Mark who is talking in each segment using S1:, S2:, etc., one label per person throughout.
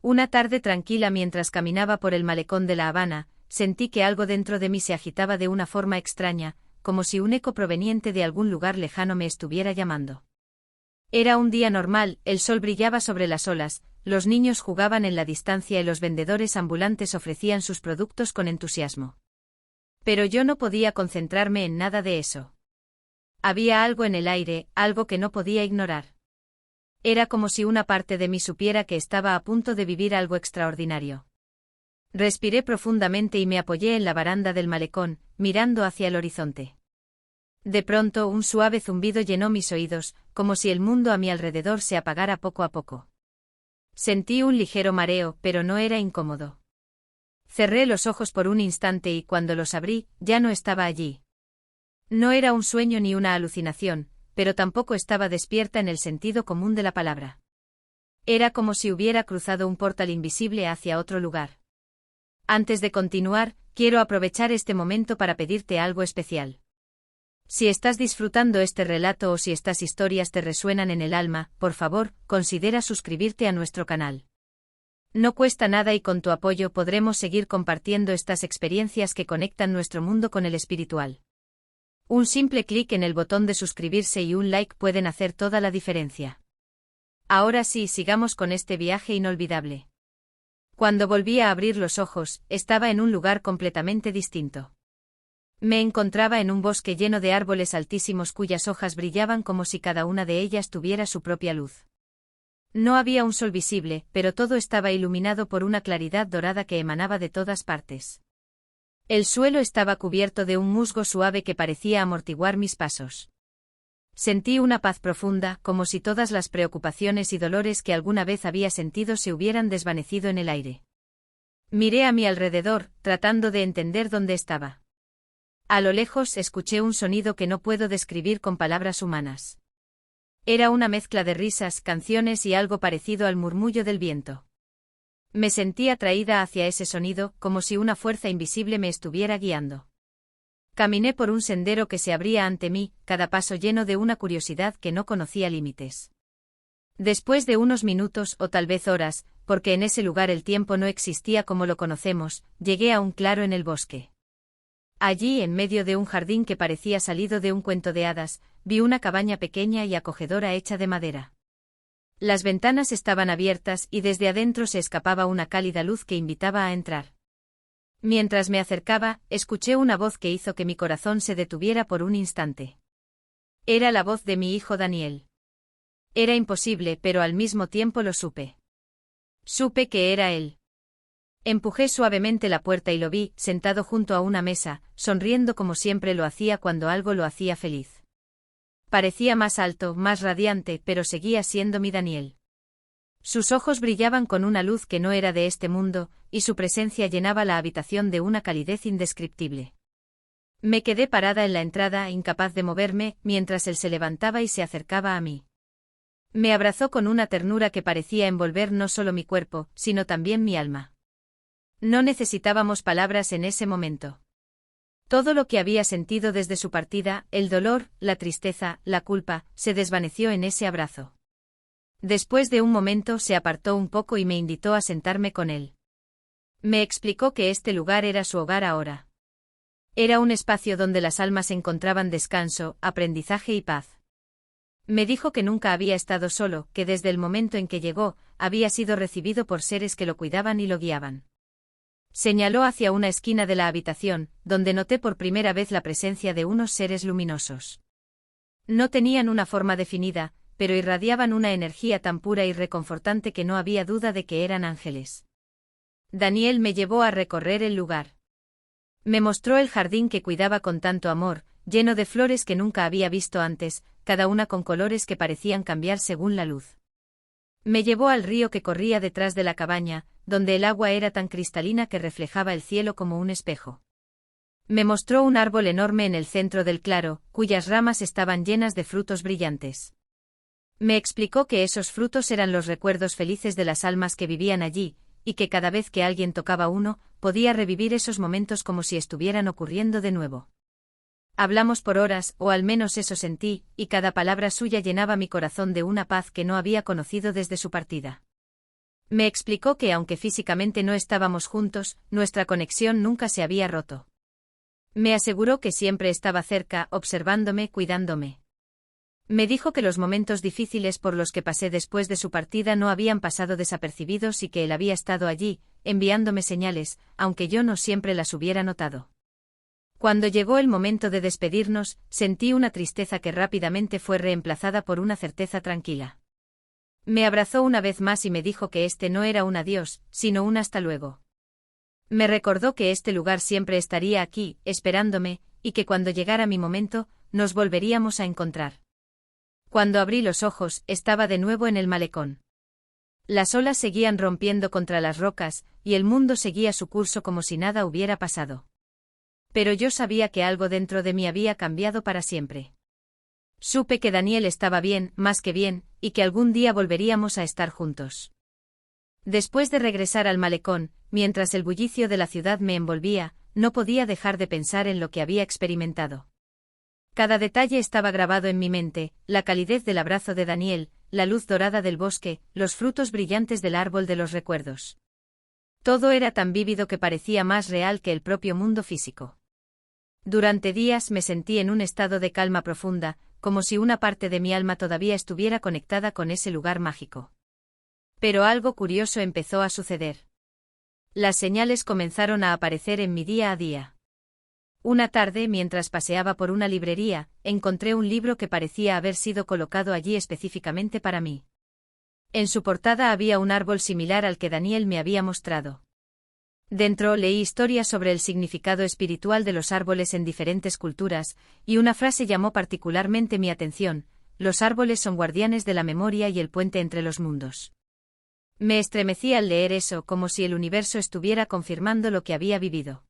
S1: Una tarde tranquila mientras caminaba por el malecón de La Habana, sentí que algo dentro de mí se agitaba de una forma extraña, como si un eco proveniente de algún lugar lejano me estuviera llamando. Era un día normal, el sol brillaba sobre las olas, los niños jugaban en la distancia y los vendedores ambulantes ofrecían sus productos con entusiasmo. Pero yo no podía concentrarme en nada de eso. Había algo en el aire, algo que no podía ignorar. Era como si una parte de mí supiera que estaba a punto de vivir algo extraordinario. Respiré profundamente y me apoyé en la baranda del malecón, mirando hacia el horizonte. De pronto un suave zumbido llenó mis oídos, como si el mundo a mi alrededor se apagara poco a poco. Sentí un ligero mareo, pero no era incómodo. Cerré los ojos por un instante y cuando los abrí, ya no estaba allí. No era un sueño ni una alucinación, pero tampoco estaba despierta en el sentido común de la palabra. Era como si hubiera cruzado un portal invisible hacia otro lugar. Antes de continuar, quiero aprovechar este momento para pedirte algo especial. Si estás disfrutando este relato o si estas historias te resuenan en el alma, por favor, considera suscribirte a nuestro canal. No cuesta nada y con tu apoyo podremos seguir compartiendo estas experiencias que conectan nuestro mundo con el espiritual. Un simple clic en el botón de suscribirse y un like pueden hacer toda la diferencia. Ahora sí, sigamos con este viaje inolvidable. Cuando volví a abrir los ojos, estaba en un lugar completamente distinto. Me encontraba en un bosque lleno de árboles altísimos cuyas hojas brillaban como si cada una de ellas tuviera su propia luz. No había un sol visible, pero todo estaba iluminado por una claridad dorada que emanaba de todas partes. El suelo estaba cubierto de un musgo suave que parecía amortiguar mis pasos. Sentí una paz profunda, como si todas las preocupaciones y dolores que alguna vez había sentido se hubieran desvanecido en el aire. Miré a mi alrededor, tratando de entender dónde estaba. A lo lejos escuché un sonido que no puedo describir con palabras humanas. Era una mezcla de risas, canciones y algo parecido al murmullo del viento. Me sentí atraída hacia ese sonido, como si una fuerza invisible me estuviera guiando. Caminé por un sendero que se abría ante mí, cada paso lleno de una curiosidad que no conocía límites. Después de unos minutos o tal vez horas, porque en ese lugar el tiempo no existía como lo conocemos, llegué a un claro en el bosque. Allí, en medio de un jardín que parecía salido de un cuento de hadas, vi una cabaña pequeña y acogedora hecha de madera. Las ventanas estaban abiertas y desde adentro se escapaba una cálida luz que invitaba a entrar. Mientras me acercaba, escuché una voz que hizo que mi corazón se detuviera por un instante. Era la voz de mi hijo Daniel. Era imposible, pero al mismo tiempo lo supe. Supe que era él. Empujé suavemente la puerta y lo vi, sentado junto a una mesa, sonriendo como siempre lo hacía cuando algo lo hacía feliz. Parecía más alto, más radiante, pero seguía siendo mi Daniel. Sus ojos brillaban con una luz que no era de este mundo, y su presencia llenaba la habitación de una calidez indescriptible. Me quedé parada en la entrada, incapaz de moverme, mientras él se levantaba y se acercaba a mí. Me abrazó con una ternura que parecía envolver no solo mi cuerpo, sino también mi alma. No necesitábamos palabras en ese momento. Todo lo que había sentido desde su partida, el dolor, la tristeza, la culpa, se desvaneció en ese abrazo. Después de un momento se apartó un poco y me invitó a sentarme con él. Me explicó que este lugar era su hogar ahora. Era un espacio donde las almas encontraban descanso, aprendizaje y paz. Me dijo que nunca había estado solo, que desde el momento en que llegó, había sido recibido por seres que lo cuidaban y lo guiaban. Señaló hacia una esquina de la habitación, donde noté por primera vez la presencia de unos seres luminosos. No tenían una forma definida, pero irradiaban una energía tan pura y reconfortante que no había duda de que eran ángeles. Daniel me llevó a recorrer el lugar. Me mostró el jardín que cuidaba con tanto amor, lleno de flores que nunca había visto antes, cada una con colores que parecían cambiar según la luz. Me llevó al río que corría detrás de la cabaña, donde el agua era tan cristalina que reflejaba el cielo como un espejo. Me mostró un árbol enorme en el centro del claro, cuyas ramas estaban llenas de frutos brillantes. Me explicó que esos frutos eran los recuerdos felices de las almas que vivían allí, y que cada vez que alguien tocaba uno, podía revivir esos momentos como si estuvieran ocurriendo de nuevo. Hablamos por horas, o al menos eso sentí, y cada palabra suya llenaba mi corazón de una paz que no había conocido desde su partida. Me explicó que aunque físicamente no estábamos juntos, nuestra conexión nunca se había roto. Me aseguró que siempre estaba cerca, observándome, cuidándome. Me dijo que los momentos difíciles por los que pasé después de su partida no habían pasado desapercibidos y que él había estado allí, enviándome señales, aunque yo no siempre las hubiera notado. Cuando llegó el momento de despedirnos, sentí una tristeza que rápidamente fue reemplazada por una certeza tranquila. Me abrazó una vez más y me dijo que este no era un adiós, sino un hasta luego. Me recordó que este lugar siempre estaría aquí, esperándome, y que cuando llegara mi momento, nos volveríamos a encontrar. Cuando abrí los ojos, estaba de nuevo en el malecón. Las olas seguían rompiendo contra las rocas, y el mundo seguía su curso como si nada hubiera pasado. Pero yo sabía que algo dentro de mí había cambiado para siempre. Supe que Daniel estaba bien, más que bien, y que algún día volveríamos a estar juntos. Después de regresar al malecón, mientras el bullicio de la ciudad me envolvía, no podía dejar de pensar en lo que había experimentado. Cada detalle estaba grabado en mi mente, la calidez del abrazo de Daniel, la luz dorada del bosque, los frutos brillantes del árbol de los recuerdos. Todo era tan vívido que parecía más real que el propio mundo físico. Durante días me sentí en un estado de calma profunda, como si una parte de mi alma todavía estuviera conectada con ese lugar mágico. Pero algo curioso empezó a suceder. Las señales comenzaron a aparecer en mi día a día. Una tarde, mientras paseaba por una librería, encontré un libro que parecía haber sido colocado allí específicamente para mí. En su portada había un árbol similar al que Daniel me había mostrado. Dentro leí historias sobre el significado espiritual de los árboles en diferentes culturas, y una frase llamó particularmente mi atención: los árboles son guardianes de la memoria y el puente entre los mundos. Me estremecí al leer eso, como si el universo estuviera confirmando lo que había vivido.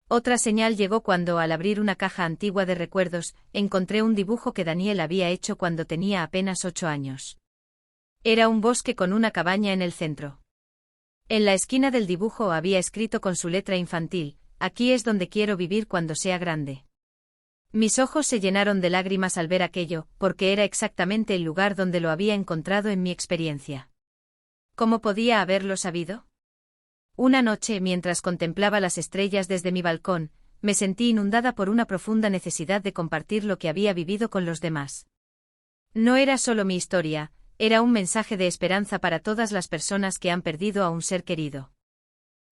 S1: Otra señal llegó cuando, al abrir una caja antigua de recuerdos, encontré un dibujo que Daniel había hecho cuando tenía apenas 8 años. Era un bosque con una cabaña en el centro. En la esquina del dibujo había escrito con su letra infantil: aquí es donde quiero vivir cuando sea grande. Mis ojos se llenaron de lágrimas al ver aquello, porque era exactamente el lugar donde lo había encontrado en mi experiencia. ¿Cómo podía haberlo sabido? Una noche, mientras contemplaba las estrellas desde mi balcón, me sentí inundada por una profunda necesidad de compartir lo que había vivido con los demás. No era solo mi historia, era un mensaje de esperanza para todas las personas que han perdido a un ser querido.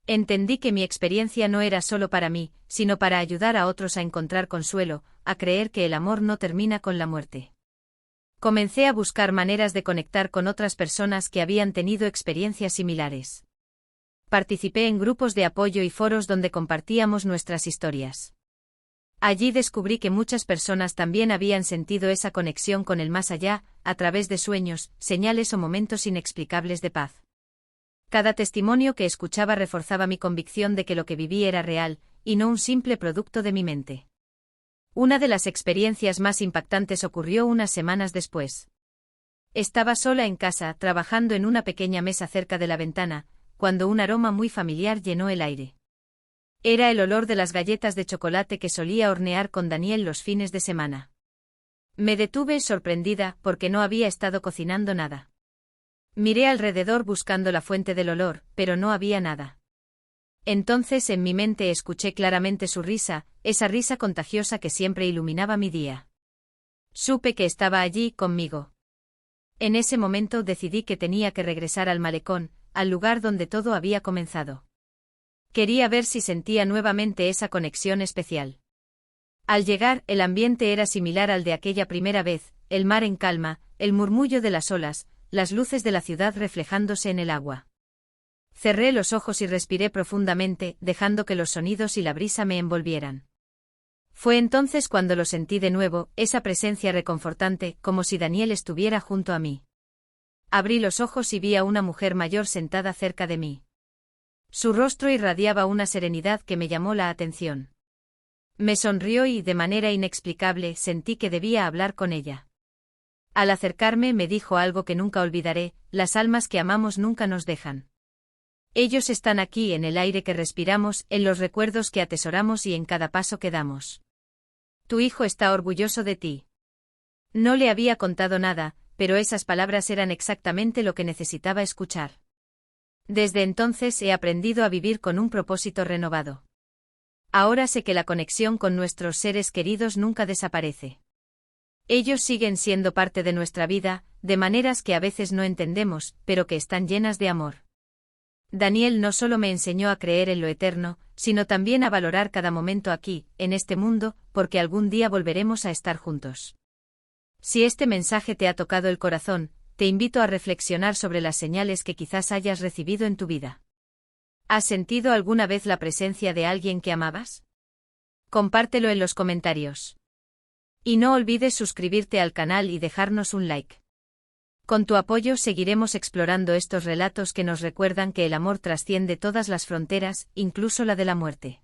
S1: Entendí que mi experiencia no era solo para mí, sino para ayudar a otros a encontrar consuelo, a creer que el amor no termina con la muerte. Comencé a buscar maneras de conectar con otras personas que habían tenido experiencias similares. Participé en grupos de apoyo y foros donde compartíamos nuestras historias. Allí descubrí que muchas personas también habían sentido esa conexión con el más allá, a través de sueños, señales o momentos inexplicables de paz. Cada testimonio que escuchaba reforzaba mi convicción de que lo que viví era real, y no un simple producto de mi mente. Una de las experiencias más impactantes ocurrió unas semanas después. Estaba sola en casa, trabajando en una pequeña mesa cerca de la ventana, cuando un aroma muy familiar llenó el aire. Era el olor de las galletas de chocolate que solía hornear con Daniel los fines de semana. Me detuve sorprendida porque no había estado cocinando nada. Miré alrededor buscando la fuente del olor, pero no había nada. Entonces en mi mente escuché claramente su risa, esa risa contagiosa que siempre iluminaba mi día. Supe que estaba allí, conmigo. En ese momento decidí que tenía que regresar al malecón, al lugar donde todo había comenzado. Quería ver si sentía nuevamente esa conexión especial. Al llegar, el ambiente era similar al de aquella primera vez, el mar en calma, el murmullo de las olas, las luces de la ciudad reflejándose en el agua. Cerré los ojos y respiré profundamente, dejando que los sonidos y la brisa me envolvieran. Fue entonces cuando lo sentí de nuevo, esa presencia reconfortante, como si Daniel estuviera junto a mí. Abrí los ojos y vi a una mujer mayor sentada cerca de mí. Su rostro irradiaba una serenidad que me llamó la atención. Me sonrió y, de manera inexplicable, sentí que debía hablar con ella. Al acercarme me dijo algo que nunca olvidaré: las almas que amamos nunca nos dejan. Ellos están aquí, en el aire que respiramos, en los recuerdos que atesoramos y en cada paso que damos. Tu hijo está orgulloso de ti. No le había contado nada, pero esas palabras eran exactamente lo que necesitaba escuchar. Desde entonces he aprendido a vivir con un propósito renovado. Ahora sé que la conexión con nuestros seres queridos nunca desaparece. Ellos siguen siendo parte de nuestra vida, de maneras que a veces no entendemos, pero que están llenas de amor. Daniel no solo me enseñó a creer en lo eterno, sino también a valorar cada momento aquí, en este mundo, porque algún día volveremos a estar juntos. Si este mensaje te ha tocado el corazón, te invito a reflexionar sobre las señales que quizás hayas recibido en tu vida. ¿Has sentido alguna vez la presencia de alguien que amabas? Compártelo en los comentarios. Y no olvides suscribirte al canal y dejarnos un like. Con tu apoyo seguiremos explorando estos relatos que nos recuerdan que el amor trasciende todas las fronteras, incluso la de la muerte.